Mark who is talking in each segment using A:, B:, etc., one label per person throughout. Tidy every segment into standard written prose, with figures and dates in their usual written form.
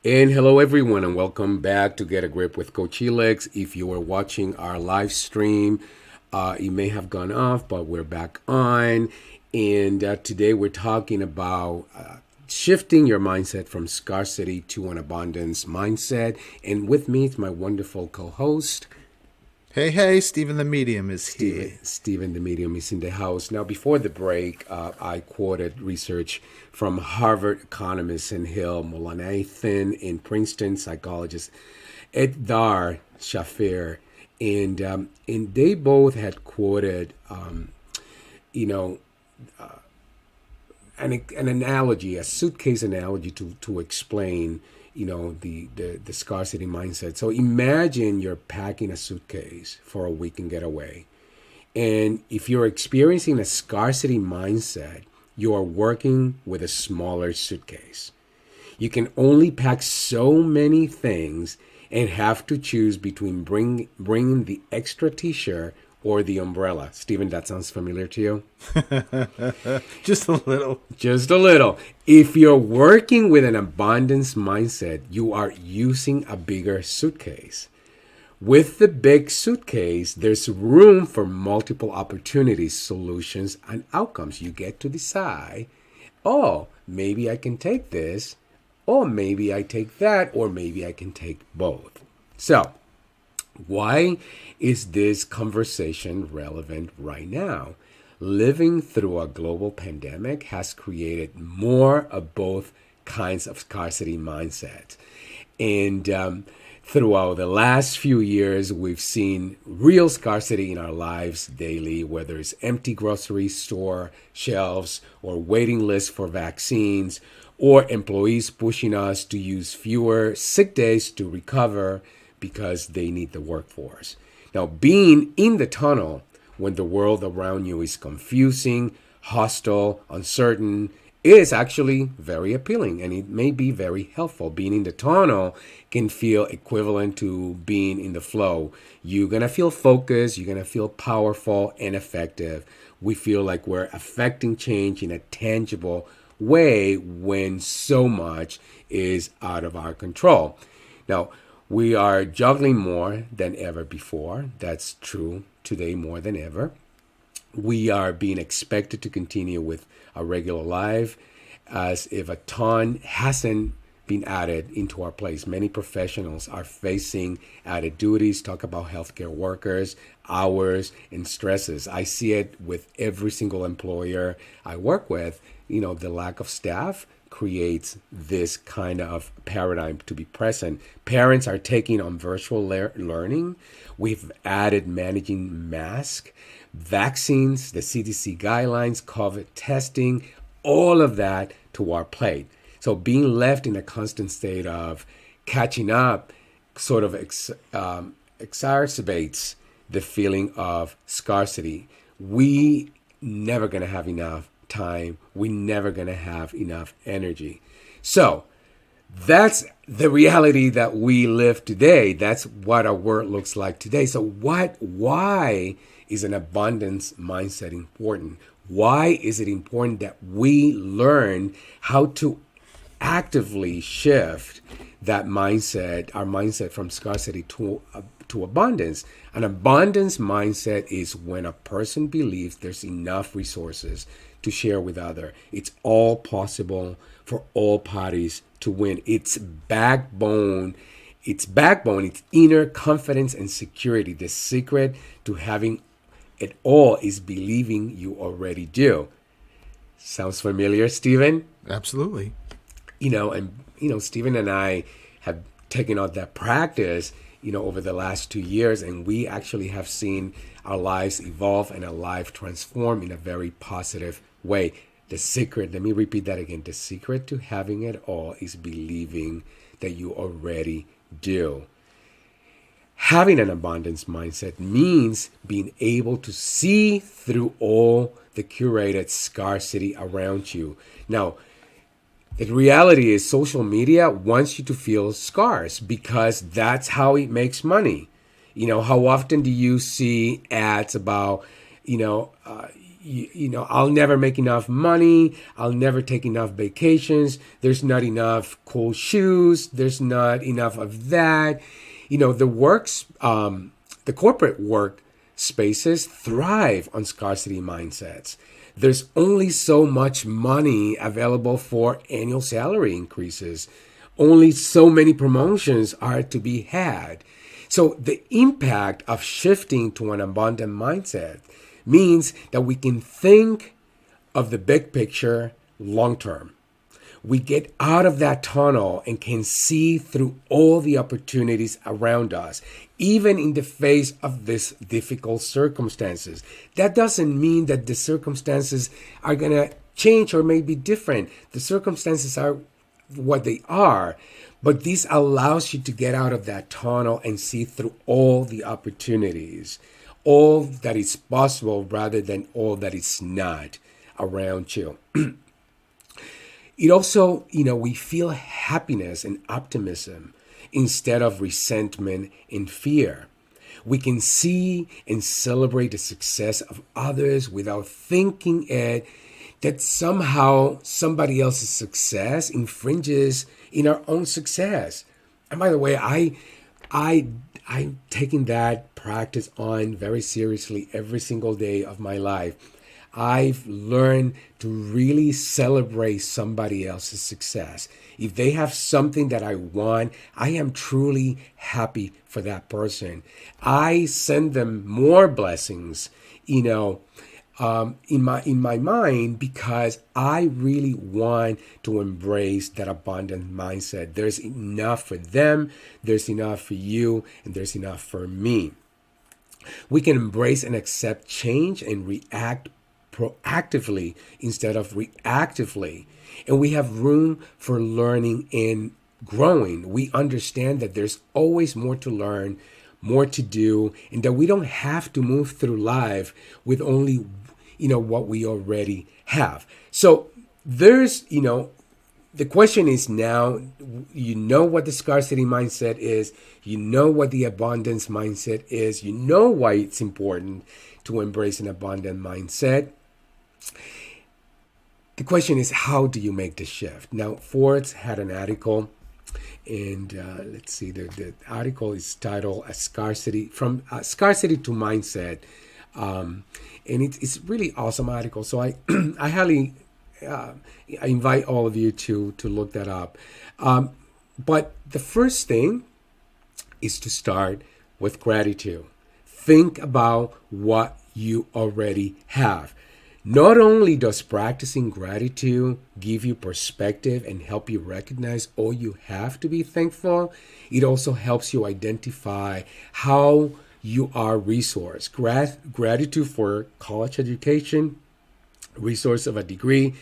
A: And hello, everyone, and welcome back to Get a Grip with Coach Helix. If you were watching our live stream, it may have gone off, but we're back on. And today we're talking about shifting your mindset from scarcity to an abundance mindset. And with me is my wonderful co host,
B: Hey, Stephen the Medium is here.
A: Stephen the Medium is in the house. Now, before the break, I quoted research from Harvard economist and Hill Mullainathan and Princeton psychologist Edgar Shafir, and they both had quoted, you know, an analogy, a suitcase analogy to explain, the scarcity mindset. So imagine you're packing a suitcase for a weekend getaway. And if you're experiencing a scarcity mindset, you are working with a smaller suitcase. You can only pack so many things and have to choose between bringing the extra t-shirt or the umbrella. Stephen, that sounds familiar to you?
B: Just a little.
A: Just a little. If you're working with an abundance mindset, you are using a bigger suitcase. With the big suitcase, there's room for multiple opportunities, solutions, and outcomes. You get to decide, oh, maybe I can take this, or maybe I take that, or maybe I can take both. So, why is this conversation relevant right now? Living through a global pandemic has created more of both kinds of scarcity mindset. And throughout the last few years, we've seen real scarcity in our lives daily, whether it's empty grocery store shelves or waiting lists for vaccines, or employees pushing us to use fewer sick days to recover because they need the workforce. Now, being in the tunnel when the world around you is confusing, hostile, uncertain, is actually very appealing, and it may be very helpful. Being in the tunnel can feel equivalent to being in the flow. You're going to feel focused, you're going to feel powerful and effective. We feel like we're affecting change in a tangible way when so much is out of our control. Now, we are juggling more than ever before. That's true today more than ever. We are being expected to continue with our regular life as if a ton hasn't been added into our place. Many professionals are facing added duties. Talk about healthcare workers, hours, and stresses. I see it with every single employer I work with. The lack of staff creates this kind of paradigm to be present. Parents are taking on virtual learning. We've added managing masks, vaccines, the CDC guidelines, COVID testing, all of that to our plate. So being left in a constant state of catching up sort of exacerbates the feeling of scarcity. We never going to have enough time. We're never going to have enough energy. So that's the reality that we live today. That's what our world looks like today. So why is an abundance mindset important? Why is it important that we learn how to actively shift that mindset, our mindset from scarcity to abundance? An abundance mindset is when a person believes there's enough resources to share with others. It's all possible for all parties to win. It's backbone, it's inner confidence and security. The secret to having it all is believing you already do. Sounds familiar, Stephen?
B: Absolutely.
A: Stephen and I have taken on that practice, over the last 2 years, and we actually have seen our lives evolve and our life transform in a very positive way. The secret, let me repeat that again. The secret to having it all is believing that you already do. Having an abundance mindset means being able to see through all the curated scarcity around you. Now, the reality is social media wants you to feel scarce because that's how it makes money. How often do you see ads about, I'll never make enough money. I'll never take enough vacations. There's not enough cool shoes. There's not enough of that. The corporate work spaces thrive on scarcity mindsets. There's only so much money available for annual salary increases. Only so many promotions are to be had. So the impact of shifting to an abundant mindset means that we can think of the big picture long term. We get out of that tunnel and can see through all the opportunities around us, even in the face of these difficult circumstances. That doesn't mean that the circumstances are going to change or may be different. The circumstances are what they are, but this allows you to get out of that tunnel and see through all the opportunities, all that is possible rather than all that is not around you. It also, we feel happiness and optimism instead of resentment and fear. We can see and celebrate the success of others without thinking that somehow somebody else's success infringes in our own success. And by the way, I'm taking that practice on very seriously every single day of my life. I've learned to really celebrate somebody else's success. If they have something that I want, I am truly happy for that person. I send them more blessings, in my mind, because I really want to embrace that abundant mindset. There's enough for them, there's enough for you, and there's enough for me. We can embrace and accept change and react proactively instead of reactively. And we have room for learning and growing. We understand that there's always more to learn, more to do, and that we don't have to move through life with only, what we already have. So there's, the question is now, what the scarcity mindset is, what the abundance mindset is, why it's important to embrace an abundant mindset. The question is, how do you make the shift? Now, Forbes had an article, and let's see, the article is titled Scarcity to Mindset. And it's really awesome article. So I highly I invite all of you to look that up. But the first thing is to start with gratitude. Think about what you already have. Not only does practicing gratitude give you perspective and help you recognize all you have to be thankful, it also helps you identify how you are resourced. Gratitude for college education, resource of a degree,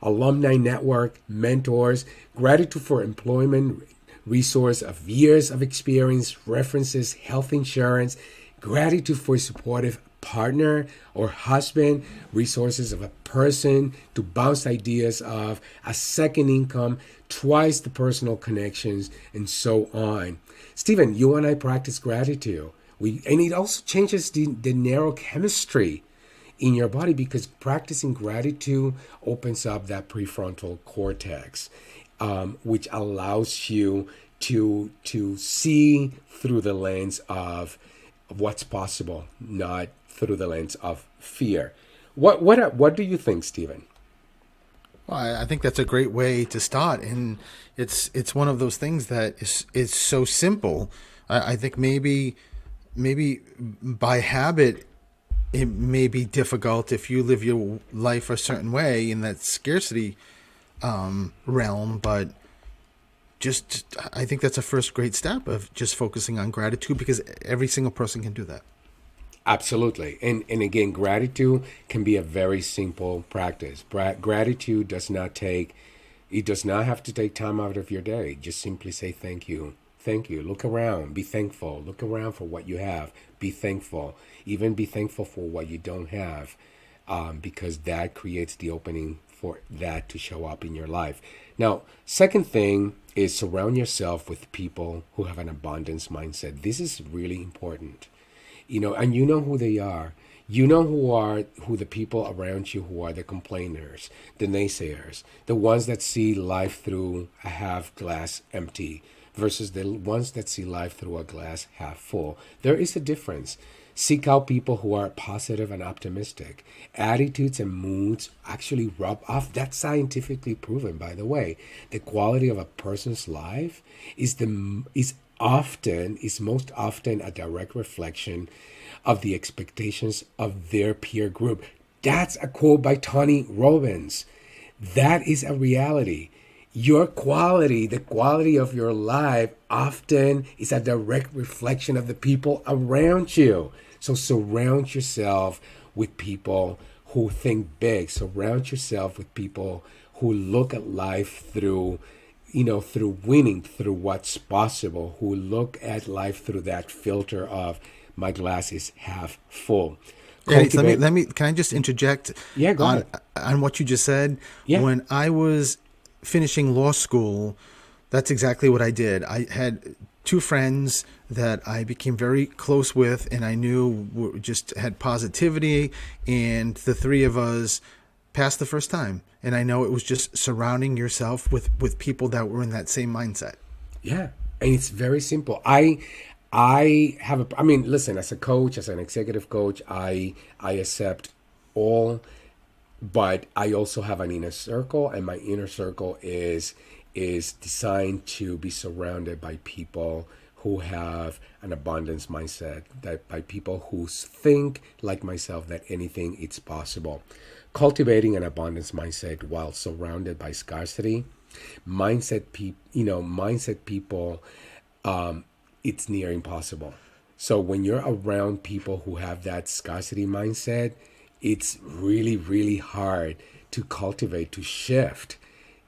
A: alumni network, mentors, gratitude for employment, resource of years of experience, references, health insurance, gratitude for a supportive partner or husband, resources of a person to bounce ideas of, a second income, twice the personal connections, and so on. Stephen, you and I practice gratitude. And it also changes the neurochemistry in your body, because practicing gratitude opens up that prefrontal cortex, which allows you to see through the lens of what's possible, not through the lens of fear. What do you think, Stephen?
B: Well, I think that's a great way to start, and it's one of those things that is so simple. I think maybe by habit it may be difficult if you live your life a certain way in that scarcity realm, but I think that's a first great step of just focusing on gratitude, because every single person can do that.
A: Absolutely. And again, gratitude can be a very simple practice. Gratitude does not have to take time out of your day. Just simply say thank you. Thank you. Look around. Be thankful. Look around for what you have. Be thankful. Even be thankful for what you don't have, because that creates the opening for that to show up in your life. Now, second thing is surround yourself with people who have an abundance mindset. This is really important. And you know who they are. You know who the people around you who are the complainers, the naysayers, the ones that see life through a half glass empty versus the ones that see life through a glass half full. There is a difference. Seek out people who are positive and optimistic. Attitudes and moods actually rub off. That's scientifically proven, by the way. The quality of a person's life is most often a direct reflection of the expectations of their peer group. That's a quote by Tony Robbins. That is a reality. Your quality, the quality of your life, often is a direct reflection of the people around you. So surround yourself with people who think big. Surround yourself with people who look at life through, through winning, through what's possible, who look at life through that filter of my glass is half full.
B: Eddie, let me. Can I just interject?
A: Yeah, go ahead.
B: On what you just said?
A: Yeah.
B: When I was finishing law school, that's exactly what I did. I had two friends that I became very close with, and I knew just had positivity, and the three of us passed the first time. And I know it was just surrounding yourself with people that were in that same mindset.
A: Yeah, and it's very simple. I mean, listen, as a coach, as an executive coach, I accept all, but I also have an inner circle, and my inner circle is designed to be surrounded by people who have an abundance mindset, that by people who think like myself that anything is possible. Cultivating an abundance mindset while surrounded by scarcity, mindset people, it's near impossible. So when you're around people who have that scarcity mindset, it's really, really hard to cultivate, to shift,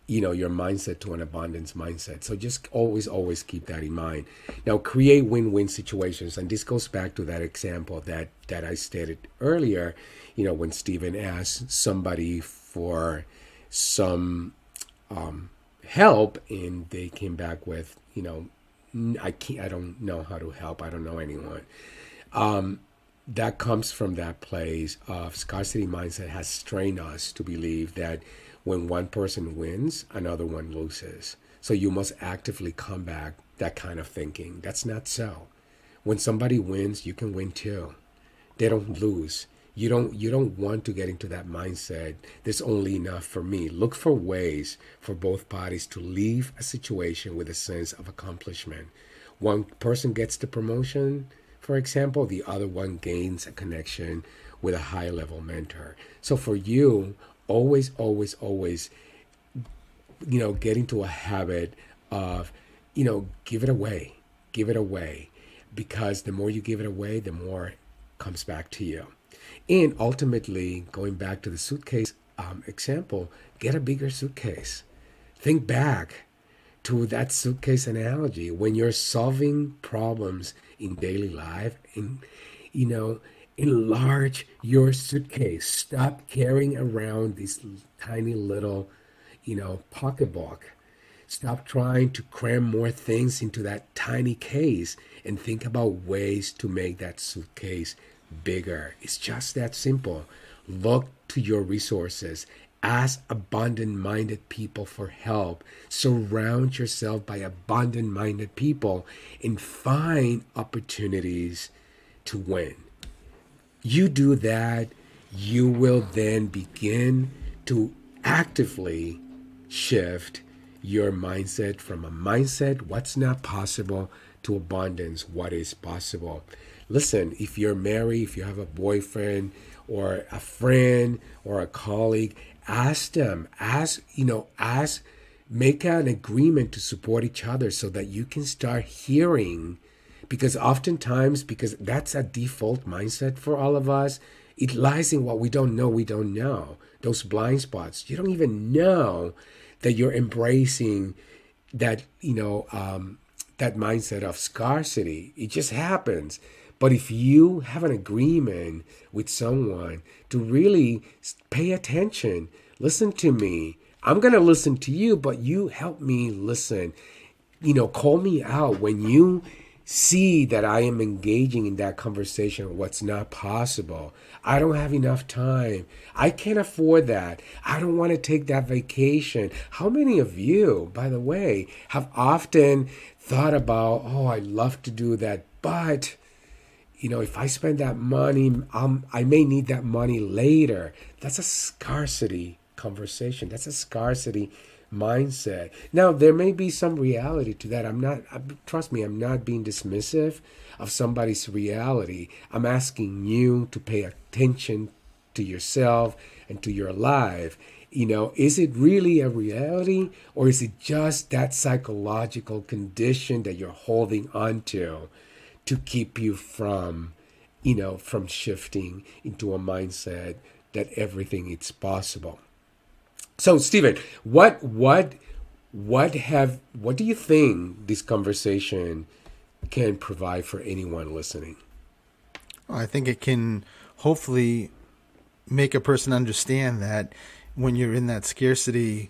A: your mindset to an abundance mindset. So just always keep that in mind. Now, create win-win situations. And this goes back to that example that I stated earlier, when Stephen asked somebody for some help, and they came back with, I don't know how to help. I don't know anyone. That comes from that place of scarcity mindset has trained us to believe that when one person wins, another one loses. So you must actively combat that kind of thinking. That's not so. When somebody wins, you can win too. They don't lose. You don't want to get into that mindset. There's only enough for me. Look for ways for both parties to leave a situation with a sense of accomplishment. One person gets the promotion, for example, the other one gains a connection with a high level mentor. So for you, always, get into a habit of, give it away. Give it away. Because the more you give it away, the more comes back to you. And ultimately, going back to the suitcase example, get a bigger suitcase. Think back to that suitcase analogy. When you're solving problems in daily life, enlarge your suitcase. Stop carrying around this tiny little, pocketbook. Stop trying to cram more things into that tiny case and think about ways to make that suitcase bigger. It's just that simple. Look to your resources. Ask abundant-minded people for help. Surround yourself by abundant-minded people and find opportunities to win. You do that, you will then begin to actively shift your mindset from a mindset, what's not possible, to abundance, what is possible. Listen, if you're married, if you have a boyfriend or a friend or a colleague, ask them, make an agreement to support each other so that you can start hearing. Because oftentimes, because that's a default mindset for all of us, it lies in what we don't know. Those blind spots. You don't even know that you're embracing that, that mindset of scarcity. It just happens. But if you have an agreement with someone to really pay attention, listen to me. I'm going to listen to you, but you help me listen. Call me out when you see that I am engaging in that conversation, what's not possible. I don't have enough time. I can't afford that. I don't want to take that vacation. How many of you, by the way, have often thought about, oh, I'd love to do that, but if I spend that money, I may need that money later. That's a scarcity conversation. That's a scarcity mindset. Now, there may be some reality to that. Trust me, I'm not being dismissive of somebody's reality. I'm asking you to pay attention to yourself and to your life. Is it really a reality, or is it just that psychological condition that you're holding on to keep you from shifting into a mindset that everything is possible? So, Stephen, what do you think this conversation can provide for anyone listening?
B: I think it can hopefully make a person understand that when you're in that scarcity,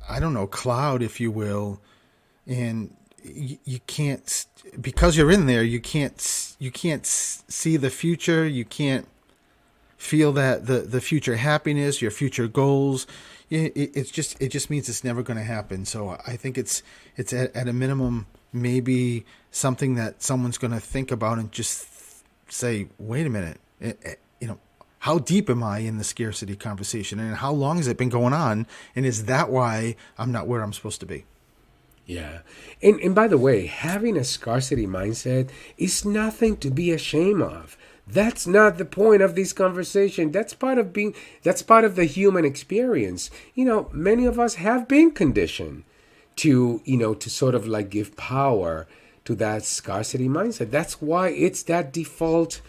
B: I don't know, cloud, if you will, and you can't, because you're in there, you can't see the future. You can't feel that the future happiness, your future goals. It just means it's never going to happen. So I think it's at a minimum maybe something that someone's going to think about and just say, wait a minute, how deep am I in the scarcity conversation, and how long has it been going on, and is that why I'm not where I'm supposed to be?
A: Yeah. And by the way, having a scarcity mindset is nothing to be ashamed of. That's not the point of this conversation. That's part of the human experience. Many of us have been conditioned to sort of like give power to that scarcity mindset. That's why it's that default,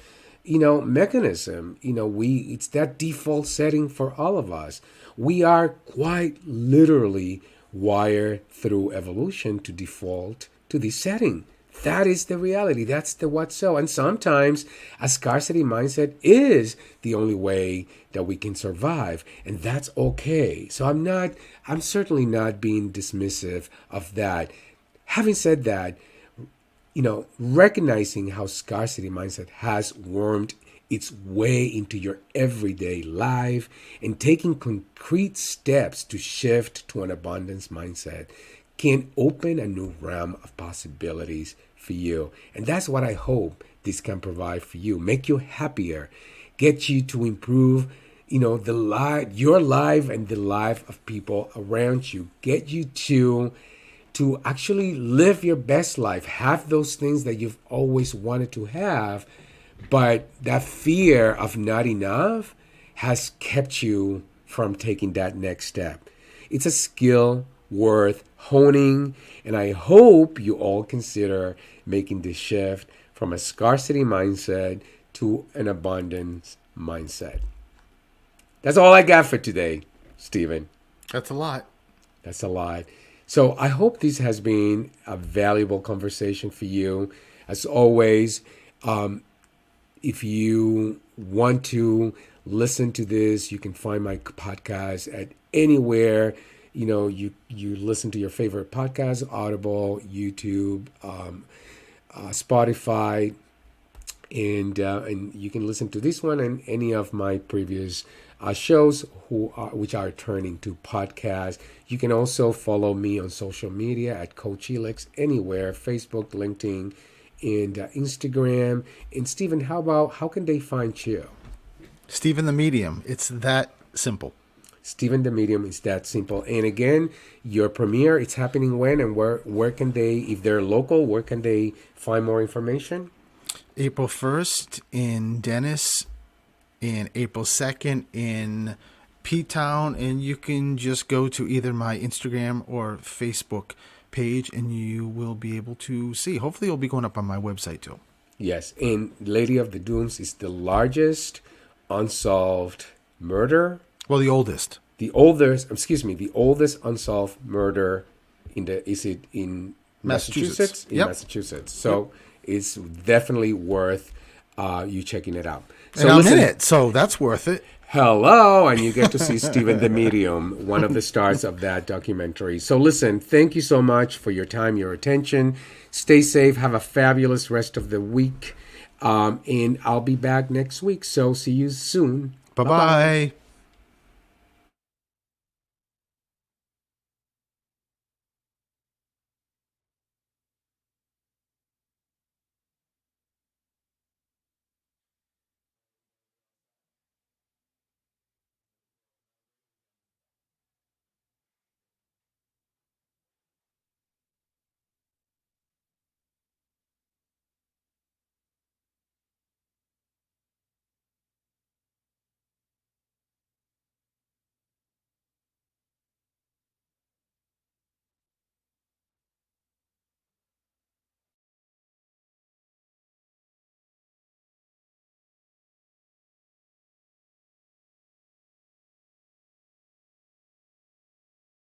A: mechanism. It's that default setting for all of us. We are quite literally wired through evolution to default to this setting. That is the reality. That's the what's so. And sometimes a scarcity mindset is the only way that we can survive. And that's okay. So I'm certainly not being dismissive of that. Having said that, recognizing how scarcity mindset has wormed its way into your everyday life and taking concrete steps to shift to an abundance mindset can open a new realm of possibilities for you. And that's what I hope this can provide for you. Make you happier, get you to improve, your life and the life of people around you, get you to actually live your best life, have those things that you've always wanted to have, but that fear of not enough has kept you from taking that next step. It's a skill worth honing, and I hope you all consider making the shift from a scarcity mindset to an abundance mindset. That's all I got for today, Stephen.
B: That's a lot.
A: That's a lot. So I hope this has been a valuable conversation for you. As always, if you want to listen to this, you can find my podcast at anywhere. You listen to your favorite podcast: Audible, YouTube, Spotify, and you can listen to this one and any of my previous shows which are turning to podcasts. You can also follow me on social media at Coach Helix anywhere: Facebook, LinkedIn, and Instagram. And Stephen, how can they find you?
B: Stephen the Medium. It's that simple.
A: Stephen the Medium is that simple. And again, your premiere, it's happening when, and where can they, if they're local, where can they find more information?
B: April 1st in Dennis, and April 2nd in P-Town, and you can just go to either my Instagram or Facebook page and you will be able to see. Hopefully it'll be going up on my website too.
A: Yes, and Lady of the Dooms is the largest unsolved murder.
B: Well, the oldest.
A: The oldest unsolved murder is it in Massachusetts? In
B: yep.
A: Massachusetts. So it's definitely worth you checking it out.
B: So and I'm in it, so that's worth it.
A: hello, and you get to see Stephen the Medium, one of the stars of that documentary. So listen, thank you so much for your time, your attention. Stay safe. Have a fabulous rest of the week. And I'll be back next week. So see you soon.
B: Bye-bye.